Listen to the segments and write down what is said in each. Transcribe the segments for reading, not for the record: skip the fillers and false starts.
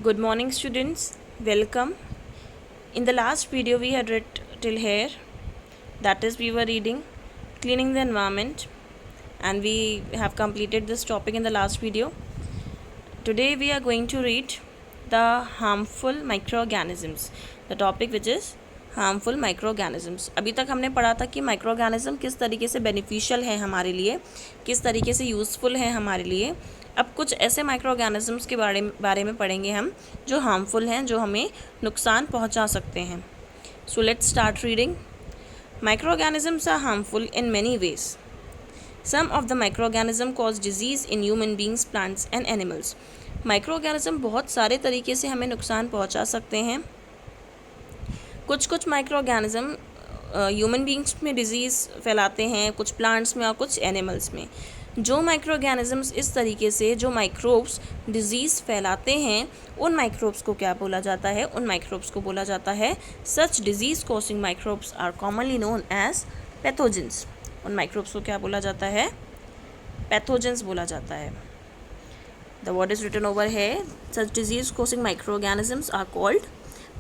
Good morning, students. Welcome. In the last video, we had read till here. That is, we were reading cleaning the environment, and we have completed this topic in the last video. Today, we are going to read the harmful microorganisms. The topic which is harmful microorganisms. अभी तक हमने पढ़ा था कि microorganism किस तरीके से beneficial है हमारे लिए, किस तरीके से यूज़फुल है हमारे लिए. अब कुछ ऐसे माइक्रोऑर्गेनिजम्स के बारे में पढ़ेंगे हम जो हार्मफुल हैं, जो हमें नुकसान पहुंचा सकते हैं. So let's start reading. Microorganisms are harmful in many ways. Some of the microorganism cause disease in human beings, plants and animals. Microorganism बहुत सारे तरीके से हमें नुकसान पहुंचा सकते हैं. कुछ माइक्रोऑर्गेनिज्म ह्यूमन बींग्स में डिजीज़ फैलाते हैं, कुछ प्लांट्स में और कुछ एनिमल्स में. जो माइक्रोऑर्गेनिजम्स इस तरीके से, जो माइक्रोब्स डिजीज़ फैलाते हैं, उन माइक्रोब्स को क्या बोला जाता है? उन माइक्रोब्स को बोला जाता है such disease causing microbes are commonly known as pathogens. उन माइक्रोब्स को क्या बोला जाता है? पैथोजेंस बोला जाता है. The word is written over है. Such disease causing microorganisms are called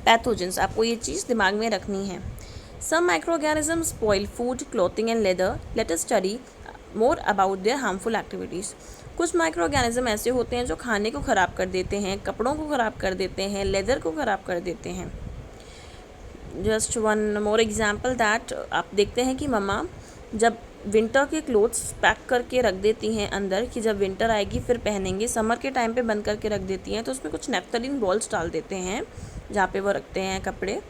pathogens. आपको ये चीज़ दिमाग में रखनी है. Some microorganisms spoil food, clothing and leather. Let us study more about their harmful activities. कुछ माइक्रोऑर्गेनिज्म ऐसे होते हैं जो खाने को ख़राब कर देते हैं, कपड़ों को ख़राब कर देते हैं, लेदर को ख़राब कर देते हैं. Just one more example that, आप देखते हैं कि मम्मा जब विंटर के क्लोथ्स पैक करके रख देती हैं अंदर, कि जब विंटर आएगी फिर पहनेंगे, समर के टाइम पे बंद करके रख देती हैं, तो उसमें कुछ नेफ्थलीन बॉल्स डाल देते हैं जहाँ पे वो रखते हैं कपड़े.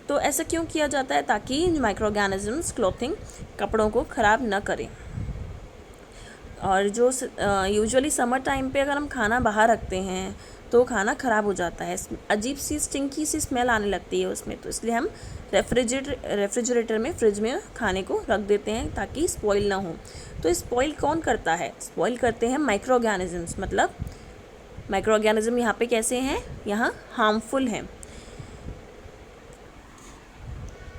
तो ऐसा क्यों किया जाता है? ताकि माइक्रोऑर्गेनिजम्स क्लॉथिंग, कपड़ों को ख़राब न करें. और जो यूजुअली समर टाइम पे अगर हम खाना बाहर रखते हैं तो खाना ख़राब हो जाता है, अजीब सी स्टिंकी सी स्मेल आने लगती है उसमें. तो इसलिए हम रेफ्रिजरेटर में, फ्रिज में खाने को रख देते हैं ताकि स्पॉइल ना हो. तो स्पॉइल कौन करता है? स्पॉइल करते हैं माइक्रोऑर्गेनिजम्स. मतलब माइक्रोऑर्गेनिज्म यहाँ पे कैसे हैं? यहाँ हार्मफुल हैं.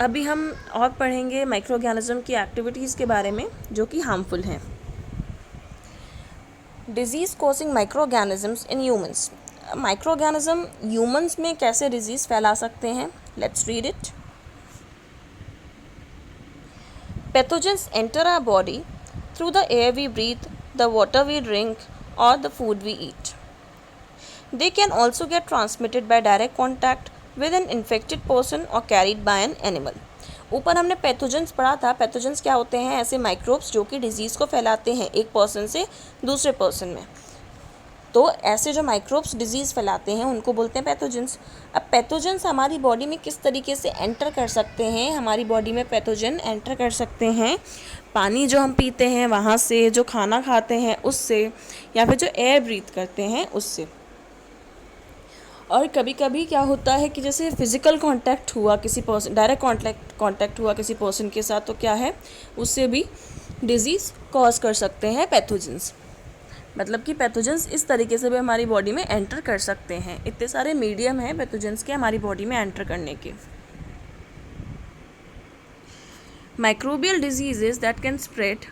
अभी हम और पढ़ेंगे माइक्रोऑर्गेनिज्म की एक्टिविटीज़ के बारे में जो कि हार्मफुल हैं. Disease causing microorganisms in humans. Microorganism humans में कैसे डिजीज़ फैला सकते हैं? Let's read it. Pathogens enter our body through the air we breathe, the water we drink और the food we eat. They can also get transmitted by direct contact with an infected person or carried by an animal. ऊपर हमने pathogens पढ़ा था. Pathogens क्या होते हैं? ऐसे microbes जो कि डिजीज़ को फैलाते हैं एक पर्सन से दूसरे पर्सन में. तो ऐसे जो माइक्रोब्स डिजीज़ फैलाते हैं उनको बोलते हैं पैथोजेंस. अब पैथोजेंस हमारी बॉडी में किस तरीके से एंटर कर सकते हैं? हमारी बॉडी में पैथोजन एंटर कर सकते हैं पानी जो हम पीते हैं वहाँ से, जो खाना खाते हैं उससे, या फिर जो एयर ब्रीथ करते हैं उससे. और कभी कभी क्या होता है कि जैसे फिज़िकल कांटेक्ट हुआ किसी पर्सन, डायरेक्ट कांटेक्ट हुआ किसी पर्सन के साथ, तो क्या है, उससे भी डिजीज़ कॉज कर सकते हैं पैथोजेंस. मतलब कि पैथोजेंस इस तरीके से भी हमारी बॉडी में एंटर कर सकते हैं. इतने सारे मीडियम हैं पैथोजेंस के हमारी बॉडी में एंटर करने के. Microbial diseases that can spread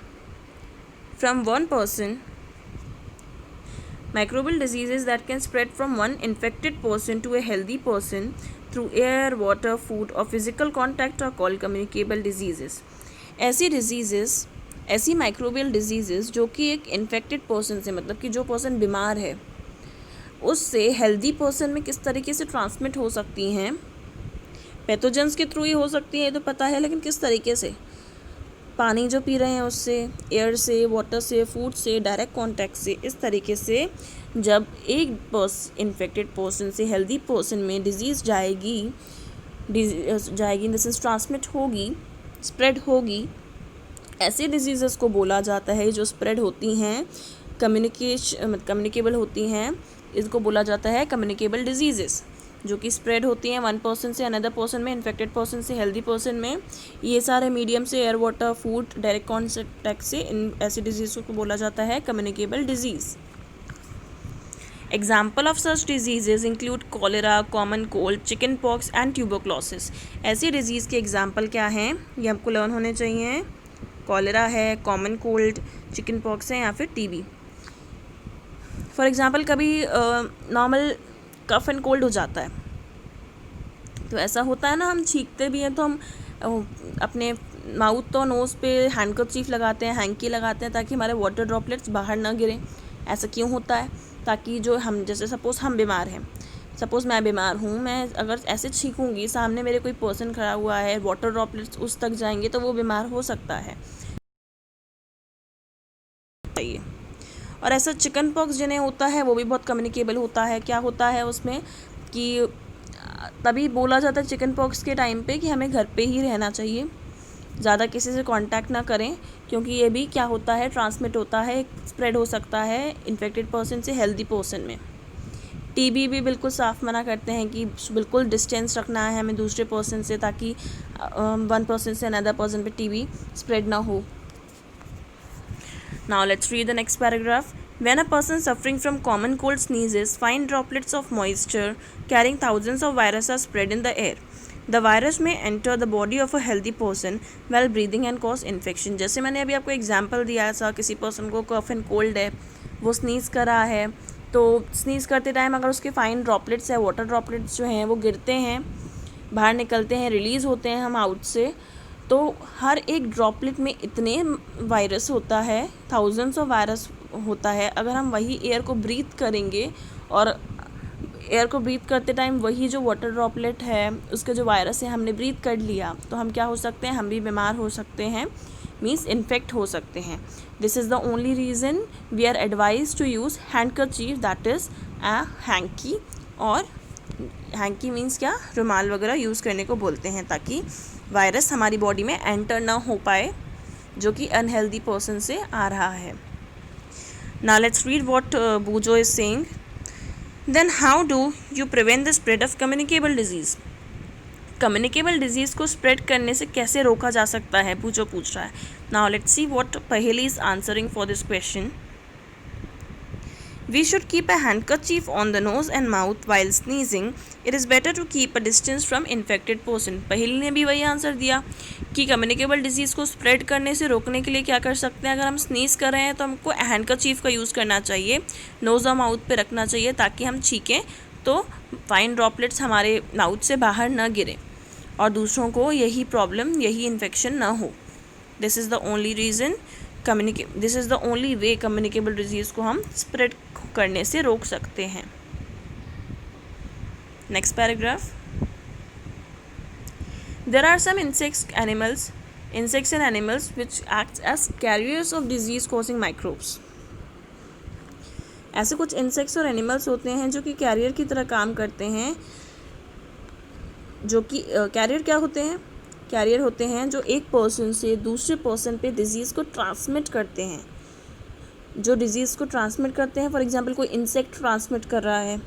from one person. Microbial diseases that can spread from one infected person to a healthy person through air, water, food or physical contact are called communicable diseases. ऐसी microbial diseases जो कि एक infected person से, मतलब कि जो person बीमार है उससे हेल्दी पर्सन में किस तरीके से ट्रांसमिट हो सकती हैं? पैथोजेंस के थ्रू ही हो सकती है, तो पता है, लेकिन किस तरीके से? पानी जो पी रहे हैं उससे, एयर से, वाटर से, फूड से, डायरेक्ट कांटेक्ट से. इस तरीके से जब एक इन्फेक्टेड पर्सन से हेल्दी पर्सन में डिजीज़ जाएगी इन द सेंस ट्रांसमिट होगी, स्प्रेड होगी. ऐसे डिजीज़ेस को बोला जाता है जो स्प्रेड होती हैं, कम्युनिकेबल होती हैं. इसको बोला जाता है कम्युनिकेबल डिजीज़ेस, जो कि स्प्रेड होती हैं वन पर्सन से अनदर पर्सन में, इन्फेक्टेड पर्सन से हेल्दी पर्सन में. ये सारे मीडियम से, air, water, food, direct contact से, इन ऐसी डिजीज़ को बोला जाता है communicable disease. Example of such diseases include cholera, common cold, chicken pox and tuberculosis. ऐसी डिजीज़ के एग्जाम्पल क्या हैं? ये आपको लर्न होने चाहिए. कॉलेरा है, कॉमन कोल्ड, चिकन पॉक्स है, या फिर टीबी. फॉर एग्ज़ाम्पल कभी नॉर्मल कफ एंड कोल्ड हो जाता है। तो ऐसा होता है ना, हम छींकते भी हैं तो हम अपने माउथ और नोज़ पे हैंडकरचीफ लगाते हैं, हैंकी लगाते हैं ताकि हमारे वाटर ड्रॉपलेट्स बाहर ना गिरें। ऐसा क्यों होता है? ताकि जो हम, जैसे सपोज़ हम बीमार हैं, सपोज़ मैं बीमार हूँ, मैं अगर ऐसे छींकूँगी, सामने मेरे कोई पर्सन खड़ा हुआ है, वाटर ड्रॉपलेट्स उस तक जाएंगे तो वो बीमार हो सकता है। और ऐसा चिकन पॉक्स जिन्हें होता है वो भी बहुत कम्युनिकेबल होता है। क्या होता है उसमें कि तभी बोला जाता है चिकन पॉक्स के टाइम पे कि हमें घर पे ही रहना चाहिए, ज़्यादा किसी से कांटेक्ट ना करें, क्योंकि ये भी क्या होता है, ट्रांसमिट होता है, स्प्रेड हो सकता है इन्फेक्टेड पर्सन से हेल्दी पर्सन में। टीबी भी बिल्कुल साफ मना करते हैं कि बिल्कुल डिस्टेंस रखना है हमें दूसरे पर्सन से, ताकि वन पर्सन से अनदर पर्सन पे टीबी स्प्रेड ना हो। Now let's read the next paragraph. When a person suffering from common cold sneezes, fine droplets of moisture carrying thousands of viruses are spread in the air. The virus may enter the body of a healthy person while breathing and cause infection. जैसे मैंने अभी आपको example दिया था, किसी person को cough and cold है, वो स्नीज़ कर रहा है, तो स्नीज़ करते टाइम अगर उसके फाइन ड्रॉपलेट्स है, वाटर ड्रॉपलेट्स जो हैं वो गिरते हैं, बाहर निकलते हैं, रिलीज़ होते हैं हम आउट से, तो हर एक ड्रॉपलेट में इतने वायरस होता है, थाउजेंड्स ऑफ वायरस होता है। अगर हम वही एयर को ब्रीथ करेंगे और एयर को ब्रीथ करते टाइम वही जो वाटर ड्रॉपलेट है, उसके जो वायरस है, हमने ब्रीथ कर लिया, तो हम क्या हो सकते हैं, हम भी बीमार हो सकते हैं, मीन्स इन्फेक्ट हो सकते हैं। This is the only reason we are advise to use handkerchief, that is a hanky. और हैंकी मीन्स क्या, रुमाल वगैरह यूज़ करने को बोलते हैं ताकि वायरस हमारी बॉडी में एंटर ना हो पाए जो कि अनहेल्दी पर्सन से आ रहा है। Now let's read what Boojho is saying. Then how do you prevent the spread of communicable disease? Communicable disease को स्प्रेड करने से कैसे रोका जा सकता है, बूजो पूछ रहा है। नाउ लेट्स सी व्हाट पहेली is answering for this question. We should keep a handkerchief on the nose and mouth while sneezing. It is better to keep a distance from infected person. पहेली ने भी वही answer दिया कि communicable disease को spread करने से रोकने के लिए क्या कर सकते हैं। अगर हम स्नीज़ कर रहे हैं तो हमको हैंडकरचीफ का यूज़ करना चाहिए, नोज़ और माउथ पे रखना चाहिए ताकि हम छींकें तो फाइन ड्रॉपलेट्स हमारे माउथ से बाहर ना गिरें और दूसरों को यही प्रॉब्लम, यही इन्फेक्शन ना हो। This is the only reason this is the only way communicable disease को हम स्प्रेड करने से रोक सकते हैं। Next paragraph. There are some insects and animals which act as carriers of disease causing microbes. ऐसे कुछ इंसेक्ट्स और एनिमल्स होते हैं जो कि कैरियर की तरह काम करते हैं, जो कि कैरियर क्या होते हैं, कैरियर होते हैं जो एक पर्सन से दूसरे पर्सन पे डिजीज़ को ट्रांसमिट करते हैं, जो डिज़ीज़ को ट्रांसमिट करते हैं। फॉर एग्जांपल कोई इंसेक्ट ट्रांसमिट कर रहा है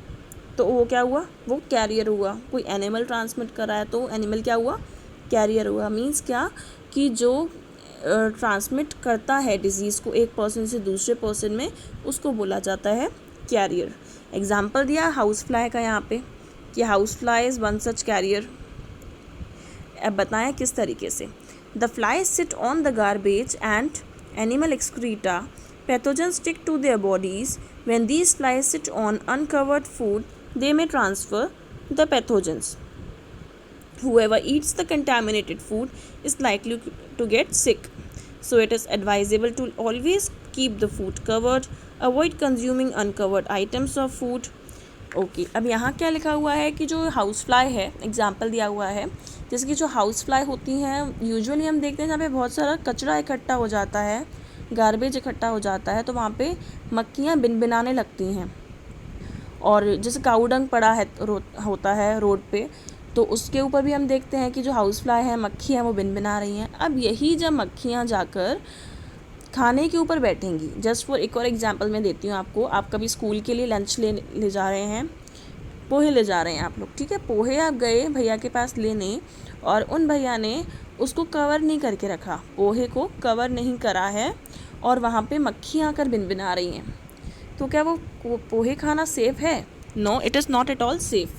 तो वो क्या हुआ, वो कैरियर हुआ। कोई एनिमल ट्रांसमिट कर रहा है तो एनिमल क्या हुआ, कैरियर हुआ। मीन्स क्या कि जो ट्रांसमिट करता है डिज़ीज़ को एक पर्सन से दूसरे पर्सन में, उसको बोला जाता है कैरियर। एग्जाम्पल दिया हाउस फ्लाई का यहाँ पे कि house fly is one such carrier. अब बताएं किस तरीके से। The fly sit on the garbage and animal excreta. Pathogens stick to their bodies. When these flies sit on uncovered food, they may transfer the pathogens. Whoever eats the contaminated food is likely to get sick. So it is advisable to always keep the food covered. Avoid consuming uncovered items of food. Okay अब यहाँ क्या लिखा हुआ है कि जो house fly है, example दिया हुआ है, जैसे कि जो हाउस फ्लाई होती हैं यूजुअली हम देखते हैं जहाँ पे बहुत सारा कचरा इकट्ठा हो जाता है, गार्बेज इकट्ठा हो जाता है, तो वहाँ पे मक्खियाँ बिनबिनाने लगती हैं। और जैसे काऊ डंग पड़ा है होता है रोड पे, तो उसके ऊपर भी हम देखते हैं कि जो हाउस फ्लाई है, मक्खी हैं, वो बिनबिना रही हैं। अब यही जब मक्खियाँ जाकर खाने के ऊपर बैठेंगी, जस्ट फॉर एक और एग्जांपल मैं देती हूँ आपको। आप कभी स्कूल के लिए लंच ले जा रहे हैं, पोहे ले जा रहे हैं आप लोग, ठीक है। पोहे आप गए भैया के पास लेने और उन भैया ने उसको कवर नहीं करके रखा, पोहे को कवर नहीं करा है और वहाँ पे मक्खियाँ आकर बिनबिना रही हैं। तो क्या वो पोहे खाना सेफ़ है? No, it is not at all safe,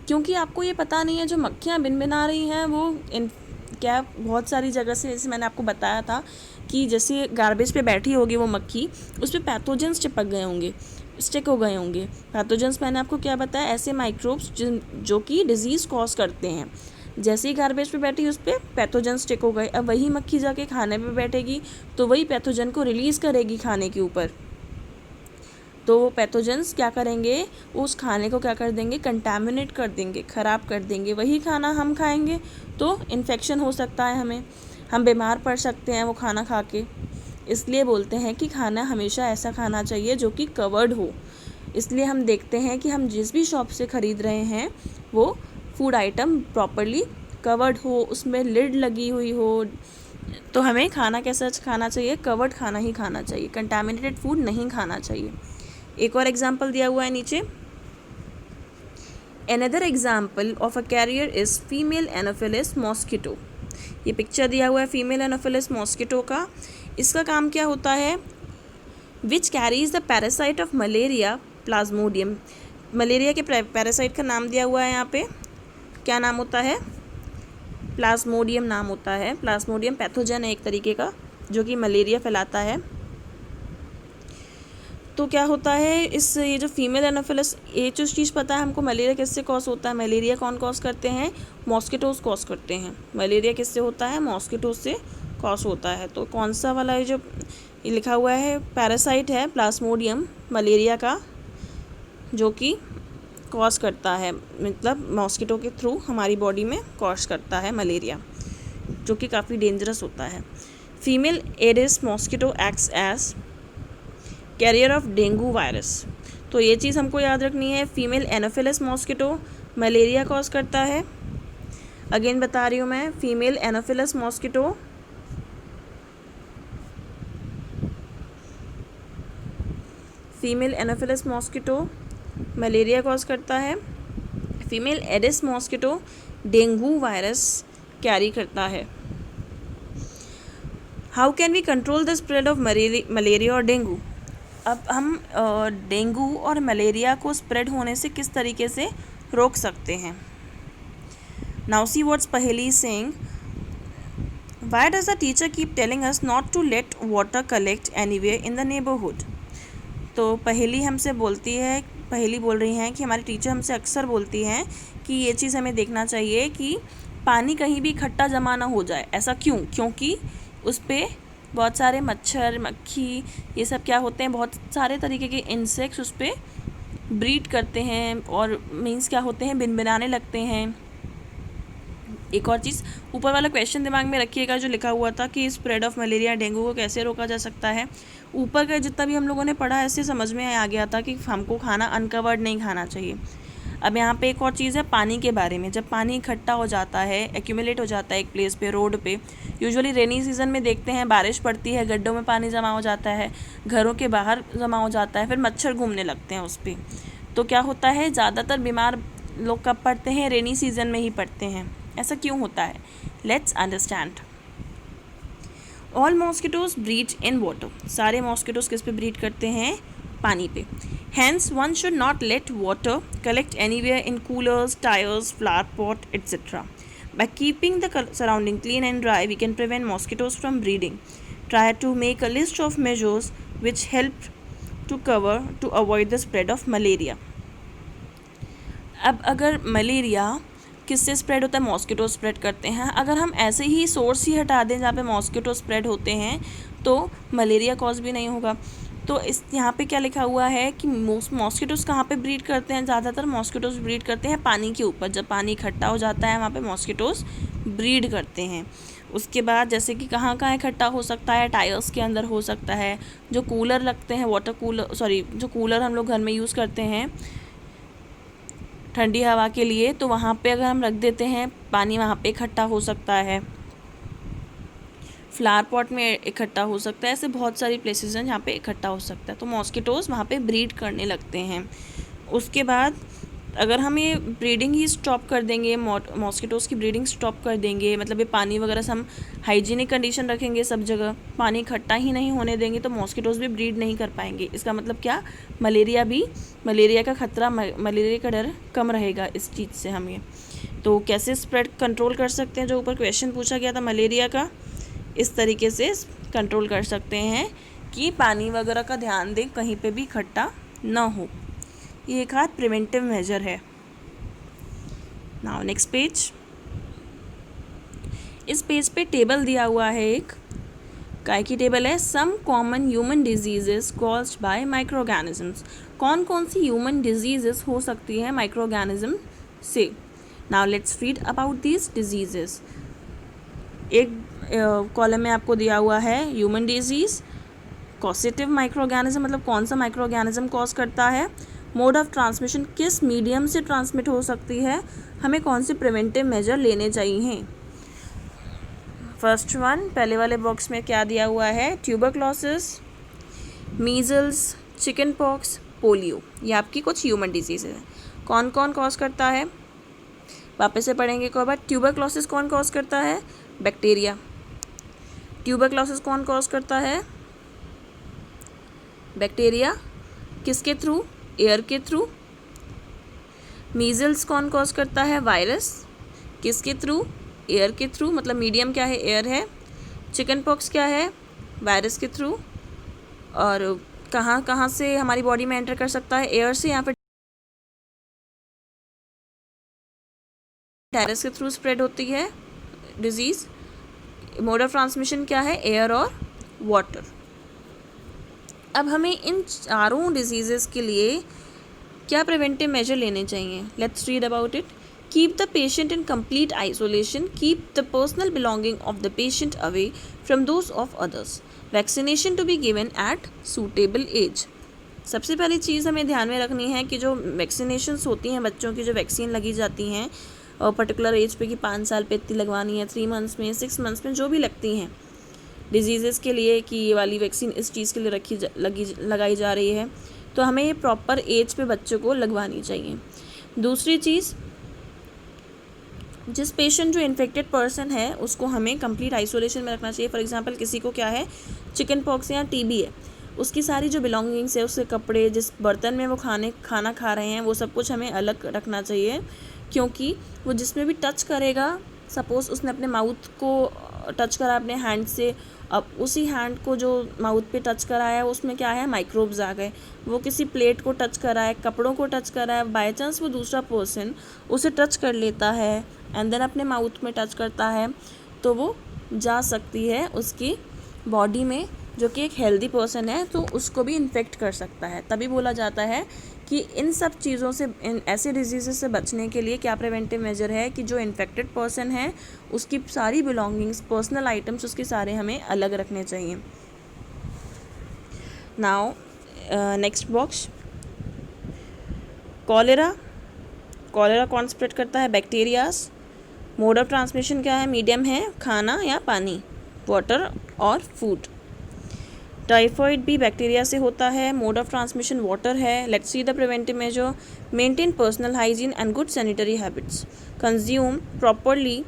क्योंकि आपको ये पता नहीं है जो मक्खियाँ बिनबिना रही हैं वो क्या बहुत सारी जगह से, जैसे मैंने आपको बताया था कि जैसे गार्बेज पे बैठी होगी वो मक्खी, उस पर पैथोजेंस चिपक गए होंगे। स्टिक हो गए होंगे। पैथोजेंस मैंने आपको क्या बताया, ऐसे माइक्रोब्स जो कि डिजीज़ कॉज करते हैं। जैसे ही गार्बेज पे बैठी उस पर पैथोजन स्टिक हो गए। अब वही मक्खी जाके खाने पे बैठेगी तो वही पैथोजन को रिलीज़ करेगी खाने के ऊपर। तो वो पैथोजेंस क्या करेंगे, उस खाने को क्या कर देंगे, कंटामिनेट कर देंगे, ख़राब कर देंगे। वही खाना हम खाएंगे तो इन्फेक्शन हो सकता है, हम बीमार पड़ सकते हैं वो खाना खा के। इसलिए बोलते हैं कि खाना हमेशा ऐसा खाना चाहिए जो कि कवर्ड हो। इसलिए हम देखते हैं कि हम जिस भी शॉप से ख़रीद रहे हैं वो फूड आइटम प्रॉपरली कवर्ड हो, उसमें लिड लगी हुई हो। तो हमें खाना कैसा खाना चाहिए, कवर्ड खाना ही खाना चाहिए, कंटामिनेटेड फूड नहीं खाना चाहिए। एक और एग्जाम्पल दिया हुआ है नीचे। Another example of a carrier is female Anopheles mosquito। ये पिक्चर दिया हुआ है फीमेल एनोफिलिस मॉस्किटो का। इसका काम क्या होता है, which carries the parasite of malaria Plasmodium. Malaria के पैरासाइट का नाम दिया हुआ है यहाँ पे, क्या नाम होता है, प्लाज्मोडियम नाम होता है। प्लाज्मोडियम पैथोजन है एक तरीके का जो कि मलेरिया फैलाता है। तो क्या होता है ये जो फीमेल एनोफिलिस, ये जो चीज़ पता है हमको, मलेरिया किससे कॉज होता है, मलेरिया कौन कॉज करते हैं, मॉस्किटोज कॉज करते हैं। मलेरिया किससे होता है, मॉस्किटोज से कॉज होता है। तो कौन सा वाला ये जो लिखा हुआ है पैरासाइट है प्लाज्मोडियम मलेरिया का, जो कि कॉज करता है, मतलब मॉस्किटो के थ्रू हमारी बॉडी में कॉज करता है मलेरिया, जो कि काफ़ी डेंजरस होता है। Female aedes mosquito acts as carrier of dengue virus. तो ये चीज़ हमको याद रखनी है, female anopheles mosquito malaria cause करता है। अगेन बता रही हूँ मैं, female anopheles mosquito malaria cause करता है। Female aedes mosquito dengue virus carry करता है। How can we control the spread of malaria और डेंगू। अब हम डेंगू और मलेरिया को स्प्रेड होने से किस तरीके से रोक सकते हैं। Now see what's Paheli saying, why does the teacher keep telling us not to let water collect anywhere in the neighbourhood. तो पहेली हमसे बोलती है, पहेली बोल रही हैं कि हमारी टीचर हमसे अक्सर बोलती हैं कि ये चीज़ हमें देखना चाहिए कि पानी कहीं भी इकट्ठा जमा ना हो जाए। ऐसा क्यों, क्योंकि उस पर बहुत सारे मच्छर, मक्खी, ये सब क्या होते हैं, बहुत सारे तरीके के इंसेक्ट्स उस पर ब्रीड करते हैं और मीन्स क्या होते हैं, भिनभिनाने लगते हैं। एक और चीज़, ऊपर वाला क्वेश्चन दिमाग में रखिएगा जो लिखा हुआ था कि स्प्रेड ऑफ मलेरिया डेंगू को कैसे रोका जा सकता है। ऊपर का जितना भी हम लोगों ने पढ़ा ऐसे समझ में आ गया था कि हमको खाना अनकवर्ड नहीं खाना चाहिए। अब यहाँ पे एक और चीज़ है पानी के बारे में। जब पानी इकट्ठा हो जाता है, एक्यूमुलेट हो जाता है एक प्लेस पे, रोड पे, यूजुअली रेनी सीजन में देखते हैं बारिश पड़ती है, गड्ढों में पानी जमा हो जाता है, घरों के बाहर जमा हो जाता है, फिर मच्छर घूमने लगते हैं उस पर। तो क्या होता है, ज़्यादातर बीमार लोग कब पड़ते हैं, रेनी सीजन में ही पड़ते हैं। ऐसा क्यों होता है, let's understand. All mosquitoes breed in water. सारे मॉस्किटोज किस पे ब्रीड करते हैं, पानी पे। Hence, one should not let water collect anywhere in coolers, tires, flower pot, etc. By keeping the surrounding clean and dry, we can prevent mosquitoes from breeding. Try to make a list of measures which help to avoid the spread of malaria. अब अगर malaria किससे spread होता है, mosquito spread करते हैं। अगर हम ऐसे ही सोर्स ही हटा दें जहाँ पे मॉस्किटो स्प्रेड होते हैं तो मलेरिया कॉज भी नहीं होगा। तो इस यहाँ पे क्या लिखा हुआ है कि मॉस्किटोज़ कहाँ पे ब्रीड करते हैं, ज़्यादातर मॉस्किटोज़ ब्रीड करते हैं पानी के ऊपर। जब पानी इकट्ठा हो जाता है वहाँ पे मॉस्किटोज़ ब्रीड करते हैं। उसके बाद जैसे कि कहाँ कहाँ इकट्ठा हो सकता है, टायर्स के अंदर हो सकता है, जो कूलर लगते हैं, जो कूलर हम लोग घर में यूज़ करते हैं ठंडी हवा के लिए, तो वहाँ पे अगर हम रख देते हैं पानी, वहाँ पे इकट्ठा हो सकता है। फ्लावर पॉट में इकट्ठा हो सकता है। ऐसे बहुत सारी प्लेसेस हैं जहाँ पे इकट्ठा हो सकता है। तो मॉस्किटोज़ वहाँ पे ब्रीड करने लगते हैं। उसके बाद अगर हम ये ब्रीडिंग ही स्टॉप कर देंगे, मॉस्किटोज़ की ब्रीडिंग स्टॉप कर देंगे, मतलब ये पानी वगैरह से हम हाइजीनिक कंडीशन रखेंगे, सब जगह पानी इकट्ठा ही नहीं होने देंगे, तो मॉस्किटोज़ भी ब्रीड नहीं कर पाएंगे। इसका मतलब क्या, मलेरिया का खतरा, मलेरिया का डर कम रहेगा इस चीज़ से हमें। तो कैसे स्प्रेड कंट्रोल कर सकते हैं, जो ऊपर क्वेश्चन पूछा गया था मलेरिया का, इस तरीके से कंट्रोल कर सकते हैं कि पानी वगैरह का ध्यान दें, कहीं पे भी इकट्ठा ना हो। ये एक हाथ प्रिवेंटिव मेजर है। Now next page. इस पेज पे टेबल दिया हुआ है एक, काय की टेबल है, some common human diseases caused by micro organisms. कौन कौन सी ह्यूमन डिजीजेस हो सकती है माइक्रो ऑर्गेनिज्म से। Now let's read about these diseases. एक कॉलम में आपको दिया हुआ है human disease, causative micro organism मतलब कौन सा माइक्रो ऑर्गेनिज्म कॉज करता है, मोड ऑफ ट्रांसमिशन किस मीडियम से ट्रांसमिट हो सकती है, हमें कौन से प्रिवेंटिव मेजर लेने चाहिए। फर्स्ट वन, पहले वाले बॉक्स में क्या दिया हुआ है, tuberculosis, measles, chicken pox, polio. ये आपकी कुछ ह्यूमन डिजीज है। कौन कौन कॉज करता है, वापस से पढ़ेंगे एक बार। ट्यूबरक्लोसिस कौन कॉज करता है, बैक्टीरिया। ट्यूबरक्लोसिस कौन कॉज करता है, बैक्टीरिया। किसके थ्रू, एयर के थ्रू। मीजल्स कौन कॉज करता है, वायरस। किसके थ्रू, एयर के थ्रू, मतलब मीडियम क्या है, एयर है। चिकन पॉक्स क्या है, वायरस के थ्रू। और कहाँ कहाँ से हमारी बॉडी में एंटर कर सकता है, एयर से या फिर वायरस के थ्रू स्प्रेड होती है डिजीज़। मोड ऑफ ट्रांसमिशन क्या है, एयर और वाटर। अब हमें इन चारों डिजीज़ेस के लिए क्या प्रिवेंटिव मेजर लेने चाहिए, let's read about it. Keep the patient in complete isolation, keep the personal belonging of the patient away from those of others, vaccination to be given at suitable age. सबसे पहली चीज़ हमें ध्यान में रखनी है कि जो वैक्सीनेशंस होती हैं, बच्चों की जो वैक्सीन लगी जाती हैं पर्टिकुलर एज पे, कि 5 साल पे इतनी लगवानी है, 3 मंथ्स में, 6 मंथ्स में, जो भी लगती हैं डिजीज़ेस के लिए, कि ये वाली वैक्सीन इस चीज़ के लिए लगाई जा रही है, तो हमें ये प्रॉपर एज पे बच्चों को लगवानी चाहिए। दूसरी चीज़, जिस पेशेंट जो इन्फेक्टेड पर्सन है उसको हमें कंप्लीट आइसोलेशन में रखना चाहिए। फॉर एग्जांपल किसी को क्या है, चिकन पॉक्स या टीबी है, उसकी सारी जो बिलोंगिंग्स है, उसके कपड़े, जिस बर्तन में वो खाना खा रहे हैं, वो सब कुछ हमें अलग रखना चाहिए, क्योंकि वो जिसमें भी टच करेगा, सपोज़ उसने अपने माउथ को टच करा अपने हैंड से, अब उसी हैंड को जो माउथ पे टच करा है उसमें क्या है, माइक्रोब्स आ गए। वो किसी प्लेट को टच करा है, कपड़ों को टच करा है, बाय चांस वो दूसरा पर्सन उसे टच कर लेता है एंड देन अपने माउथ में टच करता है, तो वो जा सकती है उसकी बॉडी में, जो कि एक हेल्दी पर्सन है तो उसको भी इन्फेक्ट कर सकता है। तभी बोला जाता है कि इन सब चीज़ों से, इन ऐसे डिजीज़ से बचने के लिए क्या प्रिवेंटिव मेजर है, कि जो इन्फेक्टेड पर्सन है उसकी सारी बिलोंगिंग्स, पर्सनल आइटम्स उसके सारे हमें अलग रखने चाहिए। Now next box, cholera. Cholera कौन स्प्रेड करता है, बैक्टीरियाज। मोड ऑफ ट्रांसमिशन क्या है, मीडियम है, खाना या पानी, वाटर और फूड। टाइफॉइड भी बैक्टीरिया से होता है, मोड ऑफ ट्रांसमिशन वाटर है। Let's see the preventive measure, maintain personal hygiene and good sanitary habits, consume properly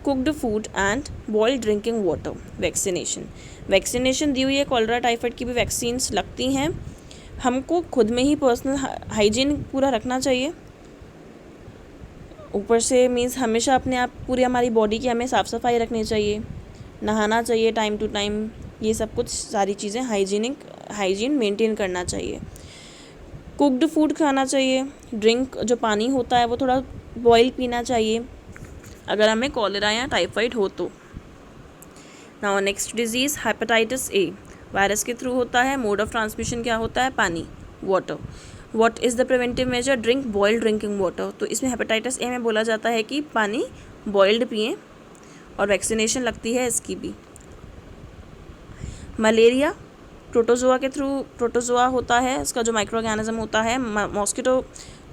cooked food and boiled drinking water. Vaccination, vaccination दी हुई है, कॉलरा टाइफाइड की भी वैक्सीन्स लगती हैं। हमको खुद में ही पर्सनल हाइजीन पूरा रखना चाहिए, ऊपर से मीन्स हमेशा अपने आप पूरी हमारी बॉडी की हमें साफ़ सफाई रखनी चाहिए, नहाना चाहिए टाइम टू टाइम, ये सब कुछ सारी चीज़ें हाइजीन मेंटेन करना चाहिए। कुक्ड फूड खाना चाहिए, ड्रिंक जो पानी होता है वो थोड़ा बॉयल पीना चाहिए अगर हमें कॉलेरा या टाइफाइड हो तो। Now next disease, hepatitis A, virus के थ्रू होता है, मोड ऑफ ट्रांसमिशन क्या होता है, पानी, water. What is the preventive major, drink boiled drinking water. तो इसमें हेपेटाइटिस ए में बोला जाता है कि पानी बॉइल्ड पिएं, और वैक्सीनेशन लगती है इसकी भी। मलेरिया, प्रोटोजोआ के थ्रू, प्रोटोजोआ होता है इसका जो माइक्रो ऑर्गेनिज्म होता है, मॉस्किटो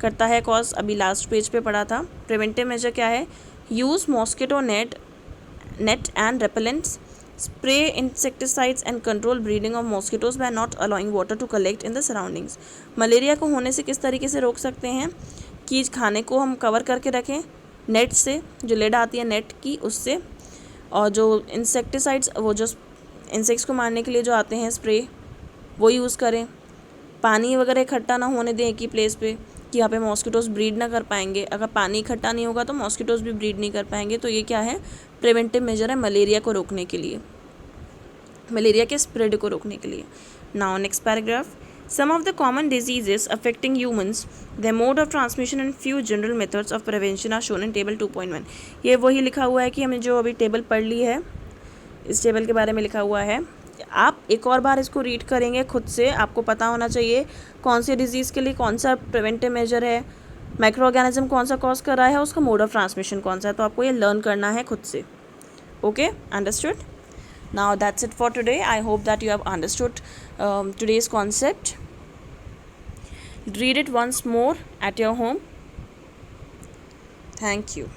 करता है कॉज, अभी लास्ट पेज पे पढ़ा था। प्रिवेंटिव मेजर क्या है, use mosquito net and repellents, spray insecticides and control breeding of mosquitoes by not allowing water to collect in the surroundings. Malaria को होने से किस तरीके से रोक सकते हैं, कि खाने को हम कवर करके रखें नेट से, जो लेड आती है नेट की उससे, और जो इंसेक्टिसाइड्स, वो जो इंसेक्ट्स को मारने के लिए जो आते हैं स्प्रे, वो यूज़ करें। पानी वगैरह इकट्ठा ना होने दें एक ही प्लेस पे, कि यहाँ पे मॉस्किटोज़ ब्रीड ना कर पाएंगे। अगर पानी इकट्ठा नहीं होगा तो मॉस्किटोज़ भी ब्रीड नहीं कर पाएंगे। तो ये क्या है, प्रिवेंटिव मेजर है मलेरिया को रोकने के लिए, मलेरिया के स्प्रेड को रोकने के लिए। Now next paragraph, Some of the common diseases affecting humans, their mode of transmission and few general methods of prevention are shown in table 2.1. ये वही लिखा हुआ है कि हमें जो अभी टेबल पढ़ ली है, इस टेबल के बारे में लिखा हुआ है. आप एक और बार इसको रीड करेंगे खुद से. आपको पता होना चाहिए कौन सी डिजीज़ के लिए कौन सा प्रिवेंटिव मेजर है, माइक्रो ऑर्गेनिज्म कौन सा कॉज कर रहा है, उसका मोड ऑफ ट्रांसमिशन कौन सा है. तो आपको ये लर्न करना है खुद से. Okay, understood. Now that's it for today. I hope that you have understood today's concept. Read it once more at your home. Thank you.